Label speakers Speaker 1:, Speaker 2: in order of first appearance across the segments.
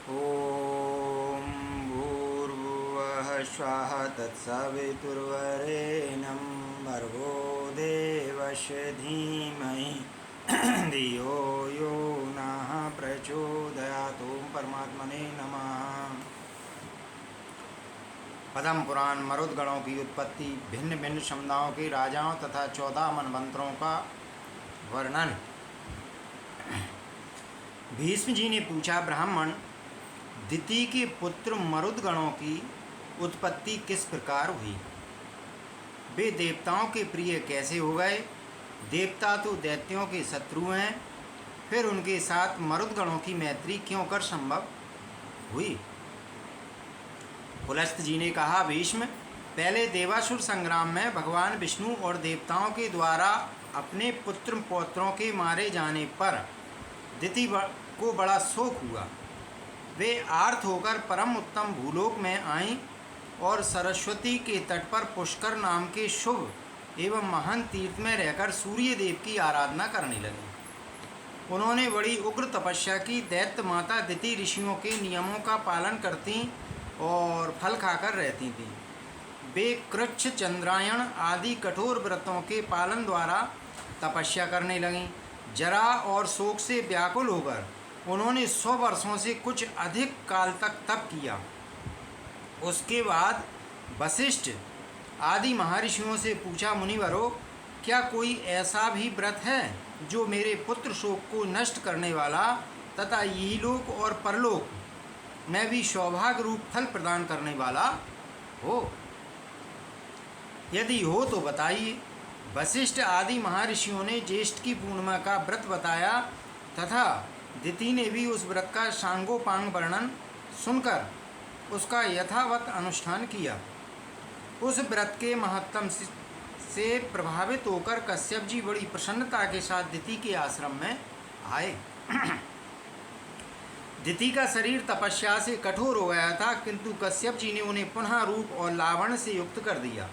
Speaker 1: ॐ भूर्भुवः स्वः तत्सवितुर्वरेण्यं भर्गो देवस्य धीमहि धियो यो नः प्रचोदयात्। ओम परमात्मने नमः। पद्म पुराण मरुदगणों की उत्पत्ति, भिन्न भिन्न समुदायों के राजाओं तथा 14 मनवंतरों का वर्णन। भीष्म जी ने पूछा, ब्राह्मण, दिति के पुत्र मरुदगणों की उत्पत्ति किस प्रकार हुई? वे देवताओं के प्रिय कैसे हो गए? देवता तो दैत्यों के शत्रु हैं, फिर उनके साथ मरुदगणों की मैत्री क्यों कर संभव हुई? पुलस्त जी ने कहा, भीष्म, पहले देवासुर संग्राम में भगवान विष्णु और देवताओं के द्वारा अपने पुत्र पौत्रों के मारे जाने पर दिति को बड़ा शोक हुआ। वे आर्त होकर परम उत्तम भूलोक में आईं और सरस्वती के तट पर पुष्कर नाम के शुभ एवं महान तीर्थ में रहकर सूर्य देव की आराधना करने लगीं। उन्होंने बड़ी उग्र तपस्या की। दैत्य माता दिति ऋषियों के नियमों का पालन करती और फल खाकर रहती थीं। वे कृच्छ, चंद्रायण आदि कठोर व्रतों के पालन द्वारा तपस्या करने लगीं। जरा और शोक से व्याकुल होकर उन्होंने 100 वर्षों से कुछ अधिक काल तक तप किया। उसके बाद वशिष्ठ आदि महर्षियों से पूछा, मुनिवरों, क्या कोई ऐसा भी व्रत है जो मेरे पुत्र शोक को नष्ट करने वाला तथा यही लोक और परलोक में भी सौभाग्य रूप फल प्रदान करने वाला हो? यदि हो तो बताइए। वशिष्ठ आदि महर्षियों ने ज्येष्ठ की पूर्णिमा का व्रत बताया तथा दिति ने भी उस व्रत का सांगोपांग वर्णन सुनकर उसका यथावत अनुष्ठान किया। उस व्रत के महत्तम से प्रभावित होकर कश्यप जी बड़ी प्रसन्नता के साथ दिति के आश्रम में आए। दिति का शरीर तपस्या से कठोर हो गया था, किंतु कश्यप जी ने उन्हें पुनः रूप और लावण्य से युक्त कर दिया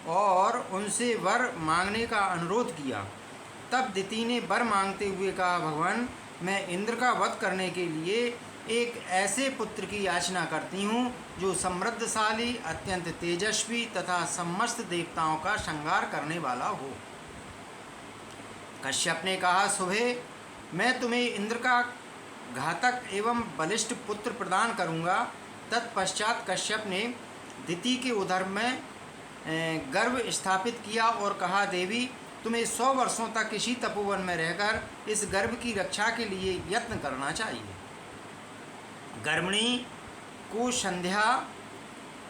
Speaker 1: और उनसे वर मांगने का अनुरोध किया। तब दिति ने वर मांगते हुए कहा, भगवान, मैं इंद्र का वध करने के लिए एक ऐसे पुत्र की याचना करती हूँ जो समृद्धशाली, अत्यंत तेजस्वी तथा समस्त देवताओं का संहार करने वाला हो। कश्यप ने कहा, सुबह मैं तुम्हें इंद्र का घातक एवं बलिष्ठ पुत्र प्रदान करूँगा। तत्पश्चात कश्यप ने दिति के उदर में गर्भ स्थापित किया और कहा, देवी, तुम्हें 100 वर्षों तक इसी तपोवन में रहकर इस गर्भ की रक्षा के लिए यत्न करना चाहिए। गर्भिणी को संध्या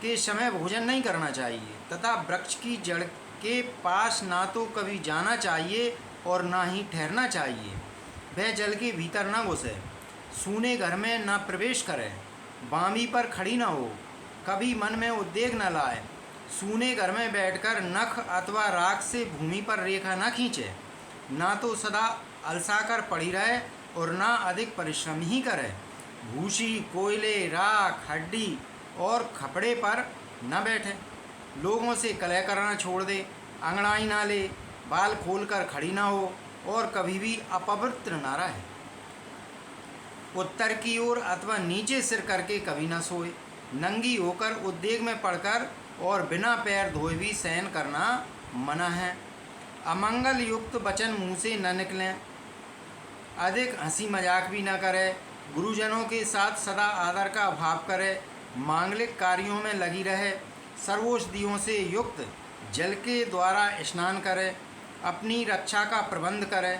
Speaker 1: के समय भोजन नहीं करना चाहिए तथा वृक्ष की जड़ के पास ना तो कभी जाना चाहिए और ना ही ठहरना चाहिए। वह जल के भीतर न घुसे, सूने घर में न प्रवेश करे, बामी पर खड़ी न हो, कभी मन में उद्वेग न लाए, सूने घर में बैठकर नख अथवा राख से भूमि पर रेखा न खींचे, ना तो सदा अलसाकर पड़ी रहे और ना अधिक परिश्रम ही करे, भूसी, कोयले, राख, हड्डी और खपड़े पर न बैठे, लोगों से कलह करना छोड़ दे, अंगड़ाई ना ले, बाल खोलकर खड़ी ना हो और कभी भी अपवित्र ना रहे, उत्तर की ओर अथवा नीचे सिर करके कभी न सोए, नंगी होकर उद्वेग में पड़कर और बिना पैर धोए भी शयन करना मना है, अमंगल युक्त वचन मुँह से न निकलें, अधिक हंसी मजाक भी न करे, गुरुजनों के साथ सदा आदर का भाव करे, मांगलिक कार्यों में लगी रहे, सर्वौषधियों से युक्त जल के द्वारा स्नान करे, अपनी रक्षा का प्रबंध करे,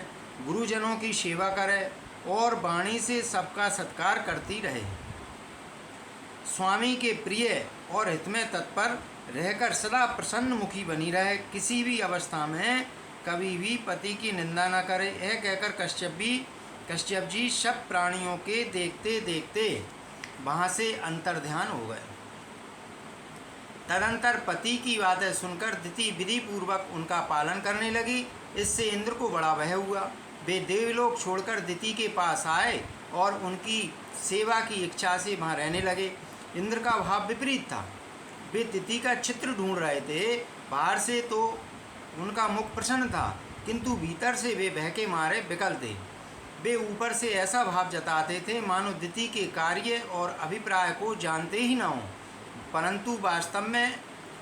Speaker 1: गुरुजनों की सेवा करे और वाणी से सबका सत्कार करती रहे, स्वामी के प्रिय और हित में तत्पर रहकर सदा प्रसन्न मुखी बनी रहे, किसी भी अवस्था में कभी भी पति की निंदा न करे। यह कहकर कश्यप जी सब प्राणियों के देखते देखते वहाँ से अंतर्ध्यान हो गए। तदंतर पति की बातें सुनकर दिति विधि पूर्वक उनका पालन करने लगी। इससे इंद्र को बड़ा भय हुआ। वे देवलोक छोड़कर दिति के पास आए और उनकी सेवा की इच्छा से वहाँ रहने लगे। इंद्र का भाव विपरीत था। वे दिति का चित्र ढूंढ रहे थे। बाहर से तो उनका मुख प्रसन्न था, किंतु भीतर से वे भय के मारे विकल थे। वे ऊपर से ऐसा भाव जताते थे मानो दिति के कार्य और अभिप्राय को जानते ही न हों, परंतु वास्तव में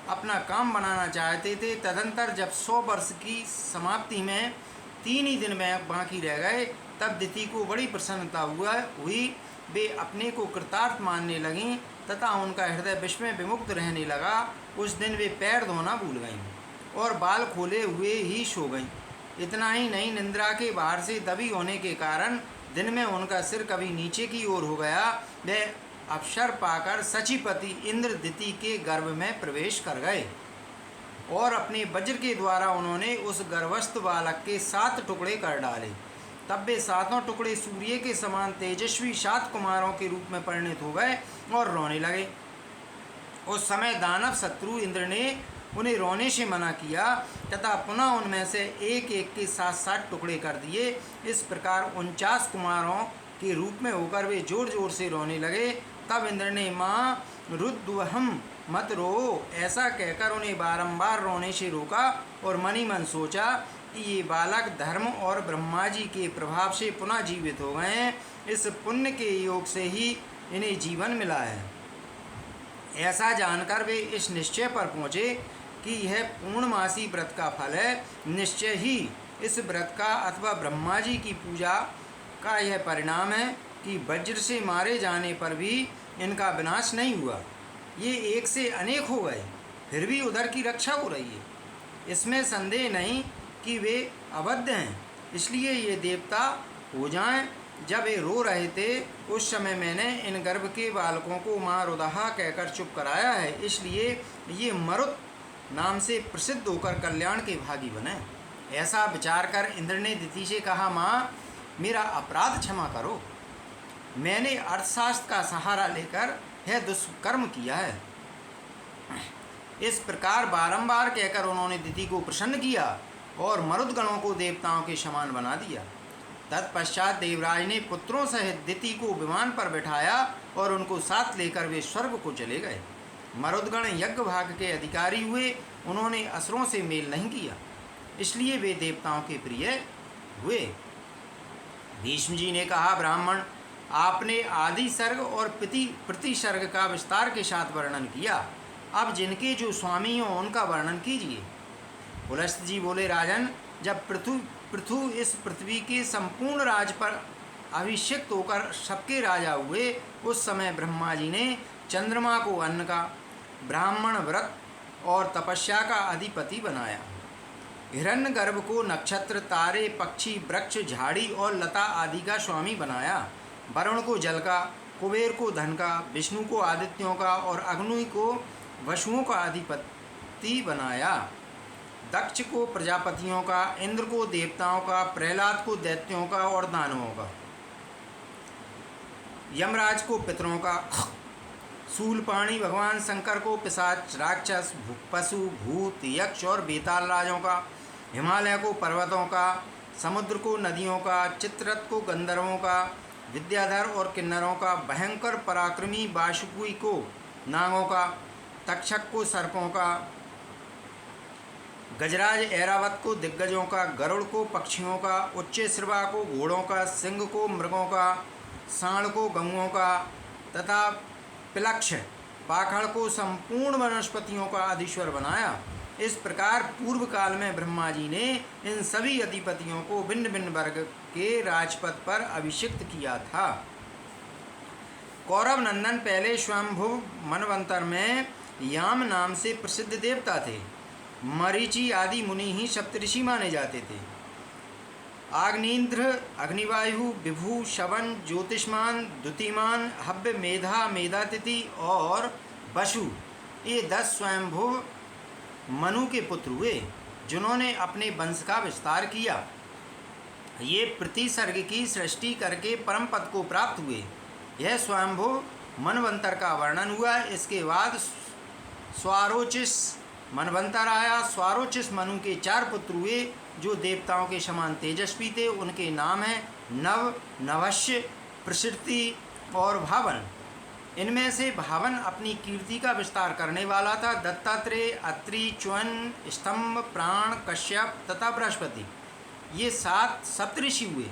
Speaker 1: अपना काम बनाना चाहते थे। तदंतर जब 100 वर्ष की समाप्ति में 3 ही दिन में बाकी रह गए, तब दिति को बड़ी प्रसन्नता हुई। वे अपने को कृतार्थ मानने लगीं तथा उनका हृदय विश्व में विमुक्त रहने लगा। उस दिन वे पैर धोना भूल गईं और बाल खोले हुए ही सो गईं। इतना ही नहीं, निंद्रा के बाहर से दबी होने के कारण दिन में उनका सिर कभी नीचे की ओर हो गया। वे अवसर पाकर सचिपति इंद्र दिति के गर्भ में प्रवेश कर गए और अपने वज्र के द्वारा उन्होंने उस गर्भस्थ बालक के 7 टुकड़े कर डाले। तब वे 7 टुकड़े सूर्य के समान तेजस्वी 7 कुमारों के रूप में परिणत हो गए और रोने लगे। उस समय दानव शत्रु इंद्र ने उन्हें रोने से मना किया तथा पुनः उनमें से एक एक के 7 टुकड़े कर दिए। इस प्रकार 49 कुमारों के रूप में होकर वे जोर जोर से रोने लगे। तब इंद्र ने माँ रुद्वहम मत रो ऐसा कहकर उन्हें बारंबार रोने से रोका और मन ही मन सोचा कि ये बालक धर्म और ब्रह्मा जी के प्रभाव से पुनः जीवित हो गए हैं। इस पुण्य के योग से ही इन्हें जीवन मिला है। ऐसा जानकर वे इस निश्चय पर पहुँचे कि यह पूर्णमासी व्रत का फल है। निश्चय ही इस व्रत का अथवा ब्रह्मा जी की पूजा का यह परिणाम है कि वज्र से मारे जाने पर भी इनका विनाश नहीं हुआ। ये एक से अनेक हो गए, फिर भी उधर की रक्षा हो रही है। इसमें संदेह नहीं कि वे अवध हैं, इसलिए ये देवता हो जाएं। जब ये रो रहे थे उस समय मैंने इन गर्भ के बालकों को माँ रुदहा कहकर चुप कराया है, इसलिए ये मरुत नाम से प्रसिद्ध होकर कल्याण के भागी बने। ऐसा विचार कर इंद्र ने दिति से कहा, माँ मेरा अपराध क्षमा करो, मैंने अर्थशास्त्र का सहारा लेकर यह दुष्कर्म किया है। इस प्रकार बारंबार कहकर उन्होंने दिति को प्रसन्न किया और मरुदगणों को देवताओं के समान बना दिया। तत्पश्चात देवराज ने पुत्रों सहित दिति को विमान पर बिठाया और उनको साथ लेकर वे स्वर्ग को चले गए। मरुदगण यज्ञ भाग के अधिकारी हुए, उन्होंने असुरों से मेल नहीं किया, इसलिए वे देवताओं के प्रिय हुए। भीष्म जी ने कहा, ब्राह्मण आपने आदि सर्ग और प्रतिसर्ग का विस्तार के साथ वर्णन किया, अब जिनके जो स्वामी हों उनका वर्णन कीजिए। पुलस्त जी बोले, राजन जब पृथु इस पृथ्वी के संपूर्ण राज पर अभिषिक्त होकर सबके राजा हुए, उस समय ब्रह्मा जी ने चंद्रमा को अन्न का, ब्राह्मण व्रत और तपस्या का अधिपति बनाया। हिरण्यगर्भ को नक्षत्र, तारे, पक्षी, वृक्ष, झाड़ी और लता आदि का स्वामी बनाया। वरुण को जल का, कुबेर को धन का, विष्णु को आदित्यों का और अग्नि को वसुओं का अधिपति बनाया। दक्ष को प्रजापतियों का, इंद्र को देवताओं का, प्रहलाद को दैत्यों का और दानवों का, यमराज को पितरों का, शूलपाणी भगवान शंकर को पिशाच, राक्षस, पशु, भूत, यक्ष और बेताल राजों का, हिमालय को पर्वतों का, समुद्र को नदियों का, चित्ररथ को गंधर्वों का, विद्याधर और किन्नरों का, भयंकर पराक्रमी वासुकी को नागों का, तक्षक को सर्पों का, गजराज ऐरावत को दिग्गजों का, गरुड़ को पक्षियों का, उच्चश्रवा को घोड़ों का, सिंह को मृगों का, सांड को गंगों का तथा पिलक्ष पाखड़ को संपूर्ण वनस्पतियों का अधीश्वर बनाया। इस प्रकार पूर्व काल में ब्रह्मा जी ने इन सभी अधिपतियों को भिन्न भिन्न वर्ग के राजपद पर अभिषिक्त किया था। कौरव नंदन पहले स्वयंभुव मनवंतर में याम नाम से प्रसिद्ध देवता थे। मरीचि आदि मुनि ही सप्तऋषि माने जाते थे। आग्नेन्द्र, अग्निवायु, विभु, शवन, ज्योतिष्मान, द्युतिमान, हव्य, मेधा, मेधातिथि और वसु, ये 10 स्वयंभुव मनु के पुत्र हुए, जिन्होंने अपने वंश का विस्तार किया। ये प्रतिसर्ग की सृष्टि करके परम पद को प्राप्त हुए। यह स्वयंभुव मनवंतर का वर्णन हुआ। इसके बाद स्वारोचिस मनवंतर आया। स्वारोचिस मनु के 4 पुत्र हुए, जो देवताओं के समान तेजस्वी थे। उनके नाम हैं नव, नवश्य, प्रसृति और भावन। इनमें से भावन अपनी कीर्ति का विस्तार करने वाला था। दत्तात्रेय, अत्रि, च्वन, स्तंभ, प्राण, कश्यप तथा बृहस्पति, ये 7 सप्तऋषि हुए।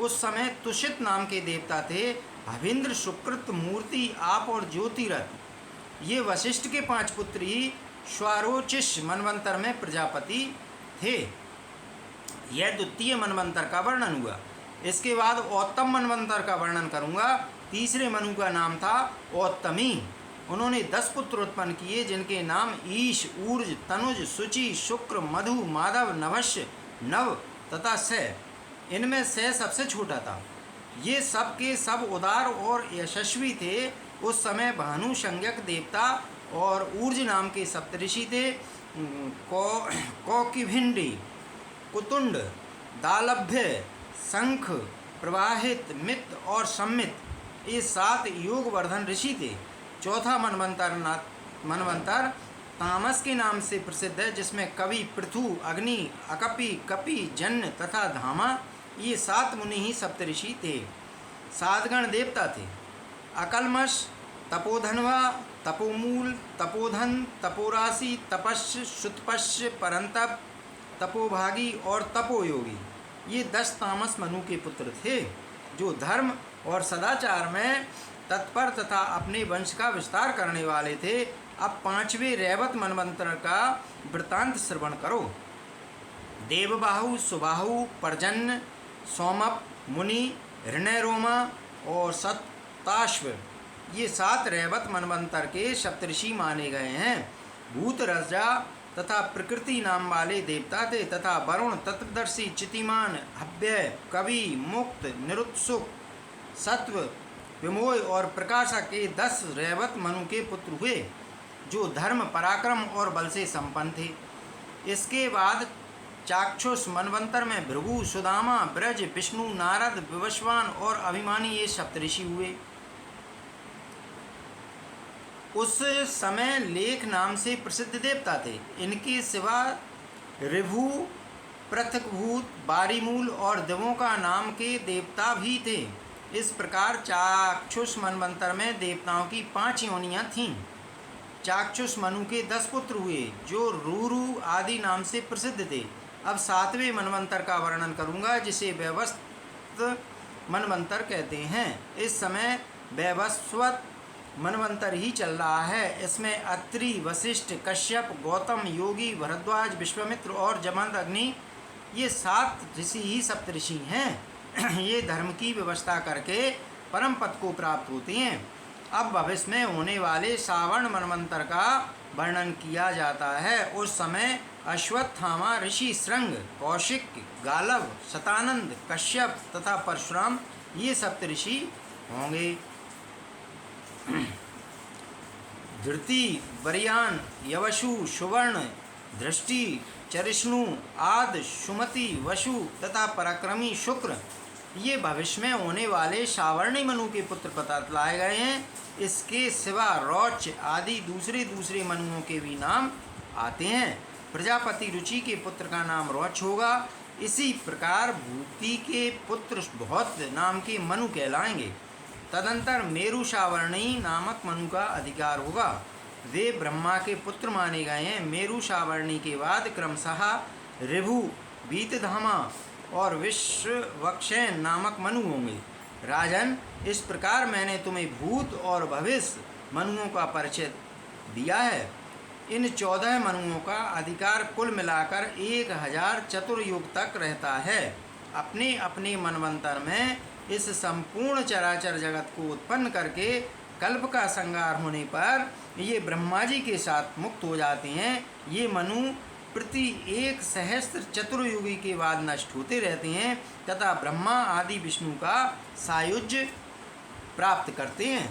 Speaker 1: उस समय तुषित नाम के देवता थे। हविंद्र, सुकृत, मूर्ति, आप और ज्योतिरथ ये वशिष्ठ के 5 पुत्र ही स्वारोचिष मनवंतर में प्रजापति थे। यह द्वितीय मनवंतर का वर्णन हुआ। इसके बाद औत्तम मनवंतर का वर्णन करूंगा। तीसरे मनु का नाम था औत्तमी। उन्होंने 10 पुत्र उत्पन्न किए, जिनके नाम ईश, ऊर्ज, तनुज, शुचि, शुक्र, मधु, माधव, नभस्य, नव तथा स। इनमें स सबसे छोटा था। ये सब के सब उदार और यशस्वी थे। उस समय भानु संज्ञक देवता और ऊर्ज नाम के सप्तऋषि थे। कौकिभिंडी, कुतुंड, दालभ्य, शंख, प्रवाहित, मित और सम्मित ये 7 योगवर्धन ऋषि थे। चौथा मनवंतर तामस के नाम से प्रसिद्ध है, जिसमें कवि, पृथु, अग्नि, अकपि, कपि, जन्य तथा धामा ये 7 मुनि ही सप्तऋषि थे। 7 गण देवता थे। अकल्मष, तपोधनवा, तपोमूल, तपोधन, तपोराशि, तपस्य, शुतपस्य, परंतप, तपोभागी और तपोयोगी ये 10 तामस मनु के पुत्र थे, जो धर्म और सदाचार में तत्पर तथा अपने वंश का विस्तार करने वाले थे। अब 5वें रैवत मनवंतर का वृत्तांत श्रवण करो। देवबाहु, सुबाहु, पर्जन्य, सोमप, मुनि, हृणयरोमा और सताश्व ये 7 रैवत मनवंतर के सप्तऋषि माने गए हैं। भूत, रजा तथा प्रकृति नाम वाले देवता थे तथा वरुण, तत्वदर्शी, चितिमान, हव्य, कवि, मुक्त, निरुत्सुक, सत्व, विमोय और प्रकाशक के 10 रैवत मनु के पुत्र हुए, जो धर्म, पराक्रम और बल से संपन्न थे। इसके बाद चाक्षुष मनवंतर में भृगु, सुदामा, ब्रज, विष्णु, नारद, विवस्वान और अभिमानी ये सप्तऋषि हुए। उस समय लेख नाम से प्रसिद्ध देवता थे। इनके सिवा ऋभु, पृथकभूत, बारीमूल और देवों का नाम के देवता भी थे। इस प्रकार चाक्षुष मनवंतर में देवताओं की 5 योनियाँ थीं। चाक्षुष मनु के 10 पुत्र हुए, जो रूरु आदि नाम से प्रसिद्ध थे। अब 7वें मनवंतर का वर्णन करूंगा, जिसे वैवस्वत मनवंतर कहते हैं। इस समय वैवस्वत मनवंतर ही चल रहा है। इसमें अत्रि, वशिष्ठ, कश्यप, गौतम, योगी, भरद्वाज, विश्वामित्र और जमंत, अग्नि ये 7 ऋषि ही सप्तऋषि हैं। ये धर्म की व्यवस्था करके परम पद को प्राप्त होते हैं। अब भविष्य में होने वाले सावर्ण मनवंतर का वर्णन किया जाता है। उस समय अश्वत्थामा, ऋषि श्रृंग, कौशिक, गालव, शतानंद, कश्यप तथा परशुराम ये सप्तऋषि होंगे। धृति, वरियान, यवशु, सुवर्ण, दृष्टि, चरिष्णु, आद, सुमति, वसु तथा पराक्रमी शुक्र ये भविष्य में होने वाले सावर्णी मनु के पुत्र बतलाए गए हैं। इसके सिवा रौच आदि दूसरे मनुओं के भी नाम आते हैं। प्रजापति रुचि के पुत्र का नाम रौच होगा। इसी प्रकार भूति के पुत्र बहुत नाम के मनु कहलाएंगे। तदंतर मेरु सावर्णी नामक मनु का अधिकार होगा। वे ब्रह्मा के पुत्र माने गए हैं। मेरु सावर्णी के बाद क्रमशः ऋभु, बीतधामा और विश्ववक्षेन नामक मनु होंगे। राजन, इस प्रकार मैंने तुम्हें भूत और भविष्य मनुओं का परिचय दिया है। इन 14 मनुओं का अधिकार कुल मिलाकर 1000 चतुर्युग तक रहता है। अपने अपने मनवंतर में इस संपूर्ण चराचर जगत को उत्पन्न करके कल्प का संहार होने पर ये ब्रह्मा जी के साथ मुक्त हो जाते हैं। ये मनु प्रति 1 सहस्त्र चतुर्युगी के बाद नष्ट होते रहते हैं तथा ब्रह्मा आदि विष्णु का सायुज्य प्राप्त करते हैं।